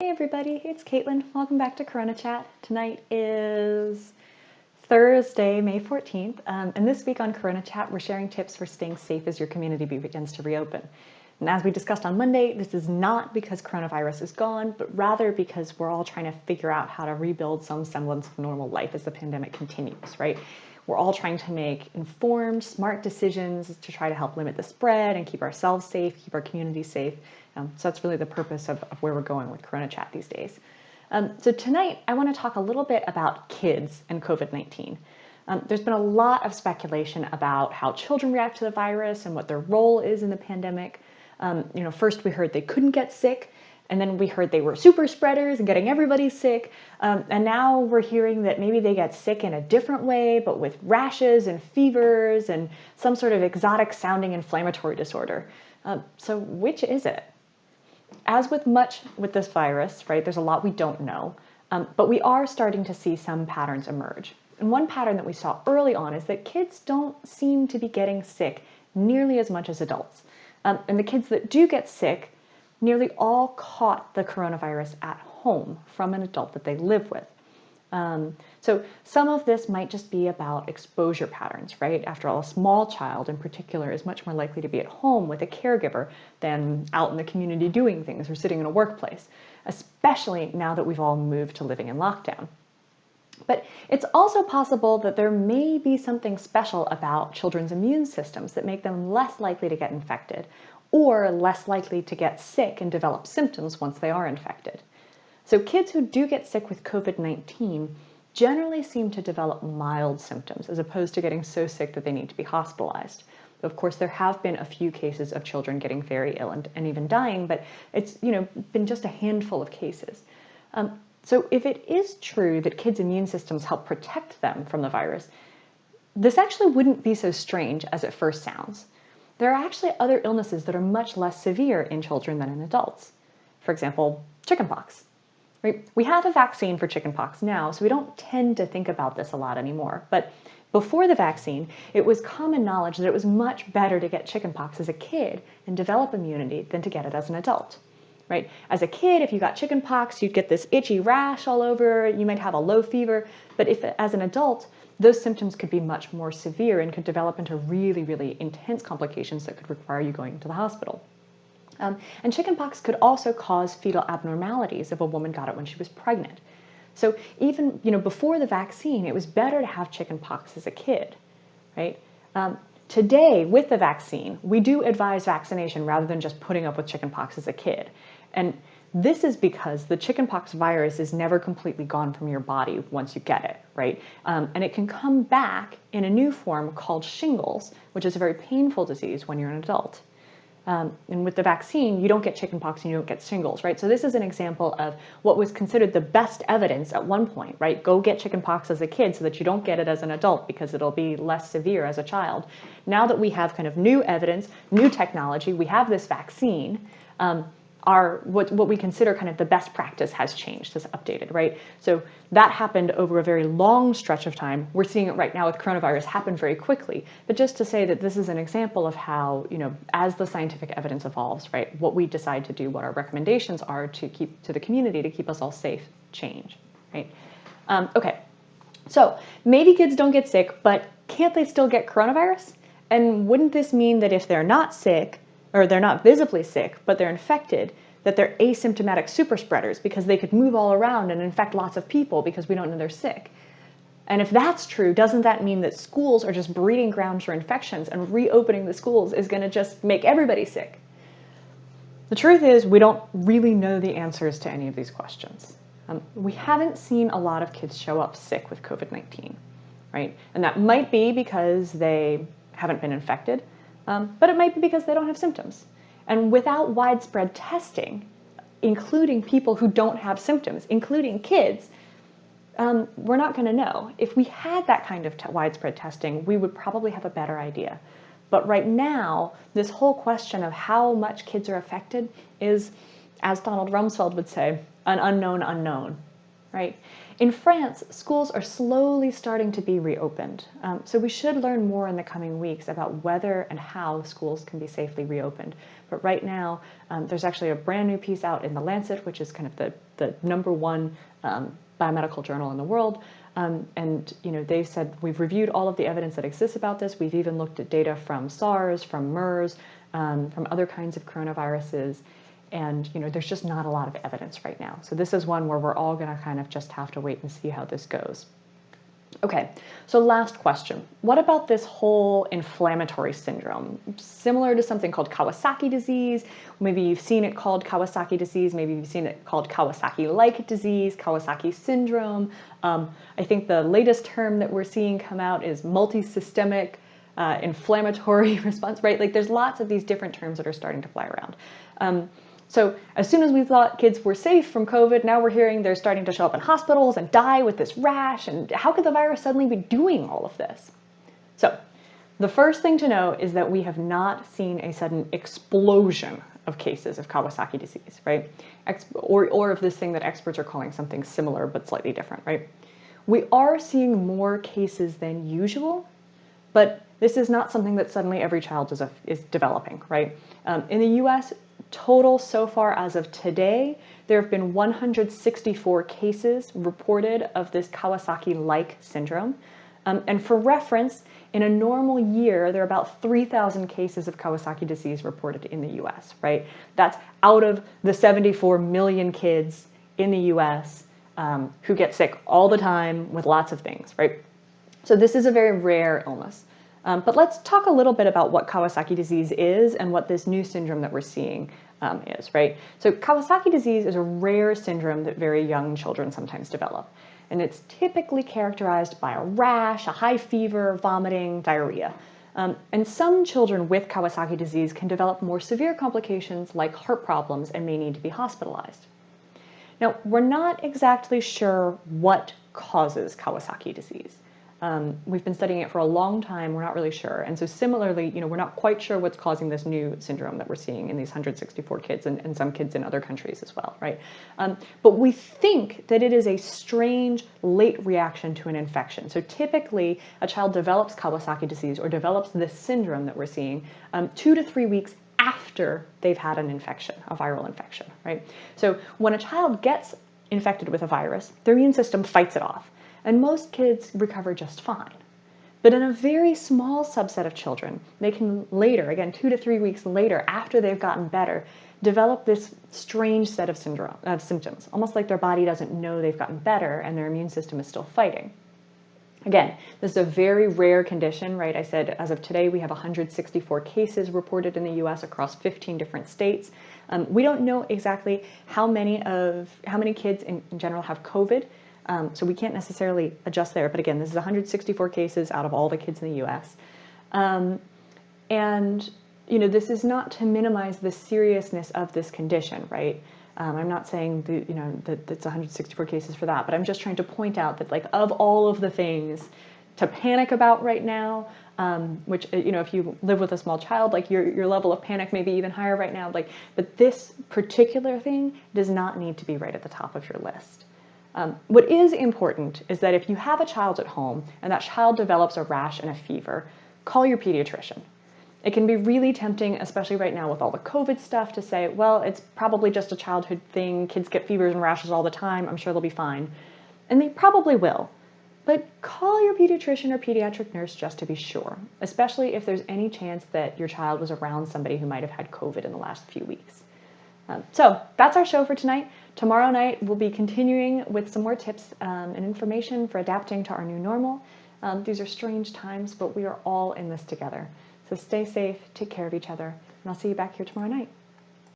Hey everybody, it's Caitlin. Welcome back to CoronaChat. Tonight is Thursday, May 14th, and this week on CoronaChat we're sharing tips for staying safe as your community begins to reopen. And as we discussed on Monday, this is not because coronavirus is gone, but rather because we're all trying to figure out how to rebuild some semblance of normal life as the pandemic continues, right? We're all trying to make informed, smart decisions to try to help limit the spread and keep ourselves safe, keep our community safe. So that's really the purpose of where we're going with CoronaChat these days. So tonight, I want to talk a little bit about kids and COVID-19. There's been a lot of speculation about how children react to the virus and what their role is in the pandemic. First we heard they couldn't get sick, and then we heard they were super spreaders and getting everybody sick. And now we're hearing that maybe they get sick in a different way, but with rashes and fevers and some sort of exotic sounding inflammatory disorder. So which is it? As with much with this virus, right, there's a lot we don't know, but we are starting to see some patterns emerge. And one pattern that we saw early on is that kids don't seem to be getting sick nearly as much as adults. And the kids that do get sick nearly all caught the coronavirus at home from an adult that they live with. So some of this might just be about exposure patterns, right? After all, a small child in particular is much more likely to be at home with a caregiver than out in the community doing things or sitting in a workplace, especially now that we've all moved to living in lockdown. But it's also possible that there may be something special about children's immune systems that make them less likely to get infected or less likely to get sick and develop symptoms once they are infected. So kids who do get sick with COVID-19 generally seem to develop mild symptoms as opposed to getting so sick that they need to be hospitalized. Of course, there have been a few cases of children getting very ill and even dying, but it's been just a handful of cases. So if it is true that kids' immune systems help protect them from the virus, this actually wouldn't be so strange as it first sounds. There are actually other illnesses that are much less severe in children than in adults. For example, chickenpox. Right? We have a vaccine for chickenpox now, so we don't tend to think about this a lot anymore. But before the vaccine, it was common knowledge that it was much better to get chickenpox as a kid and develop immunity than to get it as an adult. Right? As a kid, if you got chickenpox, you'd get this itchy rash all over, you might have a low fever, but if as an adult, those symptoms could be much more severe and could develop into really, really intense complications that could require you going to the hospital. And chickenpox could also cause fetal abnormalities if a woman got it when she was pregnant. So even before the vaccine, it was better to have chickenpox as a kid, right? Today, with the vaccine, we do advise vaccination rather than just putting up with chickenpox as a kid. And this is because the chickenpox virus is never completely gone from your body once you get it, right? And it can come back in a new form called shingles, which is a very painful disease when you're an adult. And with the vaccine, you don't get chickenpox and you don't get shingles, right? So this is an example of what was considered the best evidence at one point, right? Go get chickenpox as a kid so that you don't get it as an adult because it'll be less severe as a child. Now that we have kind of new evidence, new technology, we have this vaccine, what we consider kind of the best practice has changed, has updated, right? So that happened over a very long stretch of time. We're seeing it right now with coronavirus happen very quickly. But just to say that this is an example of how, as the scientific evidence evolves, right, what we decide to do, what our recommendations are to keep to the community to keep us all safe, change, right? Okay, so maybe kids don't get sick, but can't they still get coronavirus? And wouldn't this mean that if they're not sick, or they're not visibly sick, but they're infected, that they're asymptomatic super spreaders because they could move all around and infect lots of people because we don't know they're sick? And if that's true, doesn't that mean that schools are just breeding grounds for infections and reopening the schools is going to just make everybody sick? The truth is we don't really know the answers to any of these questions. We haven't seen a lot of kids show up sick with COVID-19, right? And that might be because they haven't been infected, but it might be because they don't have symptoms. And without widespread testing, including people who don't have symptoms, including kids, we're not going to know. If we had that kind of widespread testing, we would probably have a better idea. But right now, this whole question of how much kids are affected is, as Donald Rumsfeld would say, an unknown unknown. right? In France, schools are slowly starting to be reopened. So we should learn more in the coming weeks about whether and how schools can be safely reopened. But right now, there's actually a brand new piece out in The Lancet, which is kind of the #1 biomedical journal in the world. And they said, we've reviewed all of the evidence that exists about this. We've even looked at data from SARS, from MERS, from other kinds of coronaviruses. And there's just not a lot of evidence right now. So this is one where we're all going to kind of just have to wait and see how this goes. Okay, so last question. What about this whole inflammatory syndrome? Similar to something called Kawasaki disease. Maybe you've seen it called Kawasaki disease. Maybe you've seen it called Kawasaki-like disease, Kawasaki syndrome. I think the latest term that we're seeing come out is multisystemic inflammatory response, right? Like there's lots of these different terms that are starting to fly around. So as soon as we thought kids were safe from COVID, now we're hearing they're starting to show up in hospitals and die with this rash. And how could the virus suddenly be doing all of this? So the first thing to know is that we have not seen a sudden explosion of cases of Kawasaki disease, right? Or of this thing that experts are calling something similar but slightly different, right? We are seeing more cases than usual, but this is not something that suddenly every child is developing, right? In the US, total so far as of today, there have been 164 cases reported of this Kawasaki-like syndrome. And for reference, in a normal year, there are about 3,000 cases of Kawasaki disease reported in the US, right? That's out of the 74 million kids in the US who get sick all the time with lots of things, right? So this is a very rare illness. But let's talk a little bit about what Kawasaki disease is and what this new syndrome that we're seeing is, right? So Kawasaki disease is a rare syndrome that very young children sometimes develop. And it's typically characterized by a rash, a high fever, vomiting, diarrhea. And some children with Kawasaki disease can develop more severe complications like heart problems and may need to be hospitalized. Now, we're not exactly sure what causes Kawasaki disease. We've been studying it for a long time. We're not really sure. And so similarly, we're not quite sure what's causing this new syndrome that we're seeing in these 164 kids and some kids in other countries as well, right? But we think that it is a strange late reaction to an infection. So typically, a child develops Kawasaki disease or develops this syndrome that we're seeing 2 to 3 weeks after they've had an infection, a viral infection, right? So when a child gets infected with a virus, their immune system fights it off. And most kids recover just fine. But in a very small subset of children, they can later, again, 2 to 3 weeks later, after they've gotten better, develop this strange set of symptoms, almost like their body doesn't know they've gotten better and their immune system is still fighting. Again, this is a very rare condition, right? I said as of today, we have 164 cases reported in the US across 15 different states. We don't know exactly how many kids in general have COVID. So we can't necessarily adjust there. But again, this is 164 cases out of all the kids in the US. And this is not to minimize the seriousness of this condition, right? I'm not saying that it's 164 cases for that, but I'm just trying to point out that of all of the things to panic about right now, which, if you live with a small child, your level of panic may be even higher right now, but this particular thing does not need to be right at the top of your list. What is important is that if you have a child at home and that child develops a rash and a fever, call your pediatrician. It can be really tempting, especially right now with all the COVID stuff, to say, well, it's probably just a childhood thing. Kids get fevers and rashes all the time. I'm sure they'll be fine. And they probably will. But call your pediatrician or pediatric nurse just to be sure, especially if there's any chance that your child was around somebody who might have had COVID in the last few weeks. So that's our show for tonight. Tomorrow night, we'll be continuing with some more tips and information for adapting to our new normal. These are strange times, but we are all in this together. So stay safe, take care of each other, and I'll see you back here tomorrow night.